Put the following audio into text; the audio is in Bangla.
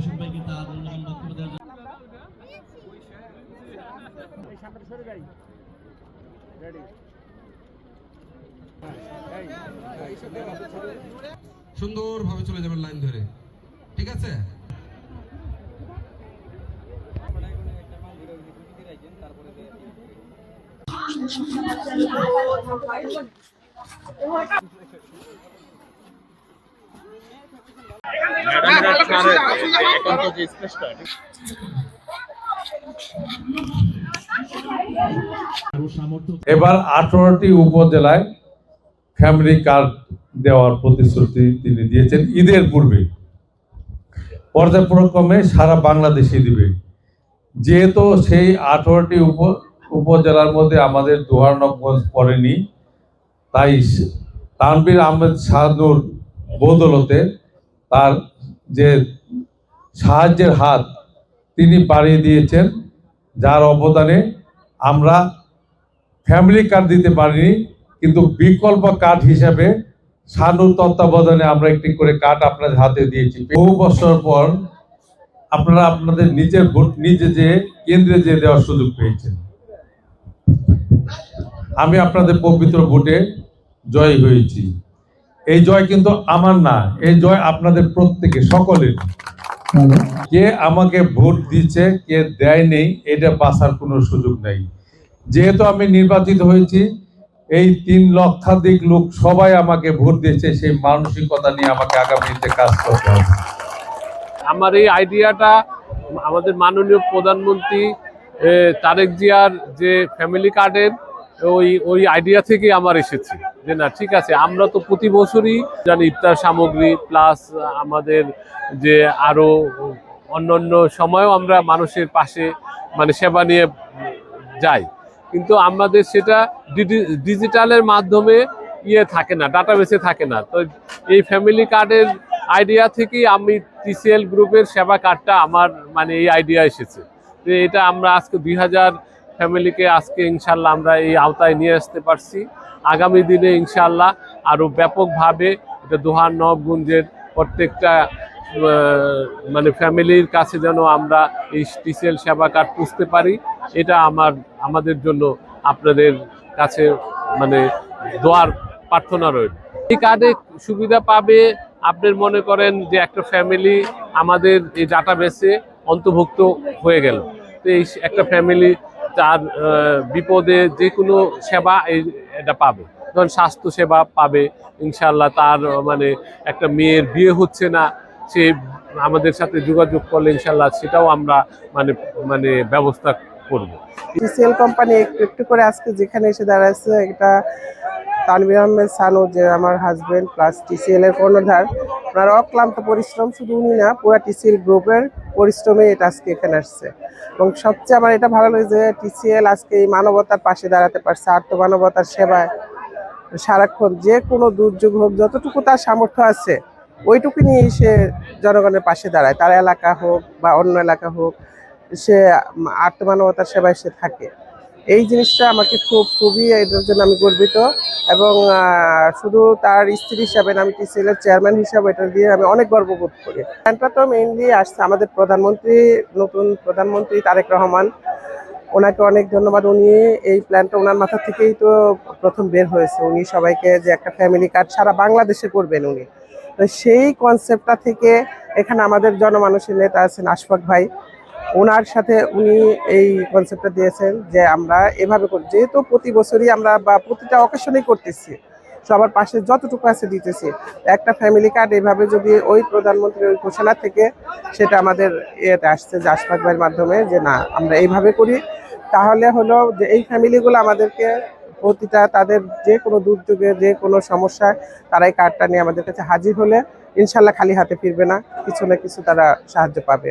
রশিদ ভাইকে তার মূল্যবান বক্তব্য দেওয়ার জন্য। সুন্দরভাবে চলে যাবেন লাইন ধরে, ঠিক আছে? এবার 18টি উপজেলায় ফ্যামিলি কার্ড দেওয়ার প্রতিশ্রুতি তিনি দিয়েছেন ঈদের পূর্বে। পর্যায়ক্রমে সারা বাংলাদেশে দিবে। যেহেতু সেই 18টি উপজেলার মধ্যে আমাদের দোহারনগঞ্জ পড়েনি, তাই তানভীর আহমেদ শাহানুর বদৌলতে তার যে সাহায্যের হাত তিনি বাড়িয়ে দিয়েছেন, যার অবদানে আমরা ফ্যামিলি কার্ড দিতে পারিনি, কিন্তু বিকল্প কার্ড হিসাবে শাহানুর তত্ত্বাবধানে আমরা একটি করে কার্ড আপনাদের হাতে দিয়েছি। বহু বছর পর আপনারা আপনাদের নিজের ভোট নিজে যে কেন্দ্রে যে দেওয়ার সুযোগ পেয়েছেন। আমি আপনাদের পবিত্র ভোটে জয় হয়েছি। এই জয় কিন্তু আমার না, এই জয় আপনাদের প্রত্যেকে সকলের। কে আমাকে ভোট দিচ্ছে কে দেয় নেই এটা বাঁচার কোনো সুযোগ নেই। যেহেতু আমি নির্বাচিত হয়েছি, এই 3 লক্ষাধিক লোক সবাই আমাকে ভোট দিয়েছে, সেই মানসিকতা নিয়ে আমাকে আগামীতে কাজ করতে হবে। আমার এই আইডিয়াটা আমাদের মাননীয় প্রধানমন্ত্রী তারেক জিয়ার যে ফ্যামিলি কার্ডের ওই আইডিয়া থেকে আমার এসেছে যে না ঠিক আছে, আমরা তো প্রতি বছরই জানি ইফতার সামগ্রী প্লাস আমাদের যে আরো অন্যান্য সময়ও আমরা মানুষের পাশে মানে সেবা নিয়ে যাই, কিন্তু আমাদের সেটা ডিজিটালের মাধ্যমে থাকে না, ডাটাবেসে থাকে না। তো এই ফ্যামিলি কার্ডের আইডিয়া থেকেই আমি টিসিএল গ্রুপের সেবা কার্ডটা আমার মানে এই আইডিয়া এসেছে। তো এটা আমরা আজকে 2000 ফ্যামিলিকে আজকে ইনশাল্লাহ আমরা এই আওতায় নিয়ে আসতে পারছি। আগামী দিনে ইনশাল্লাহ আরও ব্যাপকভাবে এটা দোহার নবগঞ্জের প্রত্যেকটা মানে ফ্যামিলির কাছে যেন আমরা এই টিসিএল সেবা কার্ড পুষতে পারি, এটা আমাদের জন্য আপনাদের কাছে মানে দোয়ার প্রার্থনা রইল। এই কার্ডে সুবিধা পাবে আপনার মনে করেন যে একটা ফ্যামিলি আমাদের এই ডাটাবেসে অন্তর্ভুক্ত হয়ে গেল, তো এই একটা ফ্যামিলি তার বিপদে যে কোনো সেবা এটা পাবে, ধরুন স্বাস্থ্য সেবা পাবে ইনশাল্লাহ। তার মানে একটা মেয়ের বিয়ে হচ্ছে না, সে আমাদের সাথে যোগাযোগ করলে ইনশাল্লাহ সেটাও আমরা মানে ব্যবস্থা করব। টিসিএল কোম্পানি একটু করে আজকে যেখানে এসে দাঁড়াচ্ছে, এটা তানভীর আহমেদ শাহানু যে আমার হাজবেন্ড প্লাস টিসিএল এর কর্ণধার, ওনার অক্লান্ত পরিশ্রম, শুধু উনি না পুরো টিসিএল গ্রুপের পরিশ্রমে এটা আজকে এখানে আসছে। এবং সবচেয়ে আমার এটা ভালো লাগে যে টিসিএল আজকে এই মানবতার পাশে দাঁড়াতে পারছে, আত্মমানবতার সেবায় সারাক্ষণ যে কোনো দুর্যোগ হোক যতটুকু তার সামর্থ্য আছে ওইটুকু নিয়ে সে জনগণের পাশে দাঁড়ায়, তার এলাকা হোক বা অন্য এলাকা হোক, সে আত্মমানবতার সেবায় সে থাকে। এই জিনিসটা আমাকে খুবই এটার জন্য আমি গর্বিত। এবং শুধু তার স্ত্রী হিসাবে আমি টিসিএল এর চেয়ারম্যান হিসাবে এটা দিয়ে আমি অনেক গর্ববোধ করি। প্ল্যানটা তো মেইনলি আসছে আমাদের নতুন প্রধানমন্ত্রী তারেক রহমান, ওনাকে অনেক ধন্যবাদ। উনি এই প্ল্যানটা ওনার মাথা থেকেই তো প্রথম বের হয়েছে। উনি সবাইকে যে একটা ফ্যামিলি কার্ড সারা বাংলাদেশে করবেন উনি, তো সেই কনসেপ্টটা থেকে এখানে আমাদের জনমানুষের নেতা আছেন আশফাক ভাই, ওনার সাথে উনি এই কনসেপ্টটা দিয়েছেন যে আমরা এভাবে করি, যেহেতু প্রতি বছরই আমরা বা প্রতিটা অকেশনেই করতেছি, সবার পাশে যতটুকু আছে দিতেছি। একটা ফ্যামিলি কার্ড এভাবে যদি ওই প্রধানমন্ত্রীর ওই ঘোষণা থেকে সেটা আমাদের ইয়েতে আসছে যে আশফাক ভাইয়ের মাধ্যমে যে না আমরা এইভাবে করি, তাহলে হলো যে এই ফ্যামিলিগুলো আমাদেরকে প্রতিটা তাদের যে কোনো দুর্যোগে যে কোনো সমস্যায় তারা এই কার্ডটা নিয়ে আমাদের কাছে হাজির হলে ইনশাল্লাহ খালি হাতে ফিরবে না, কিছু না কিছু তারা সাহায্য পাবে।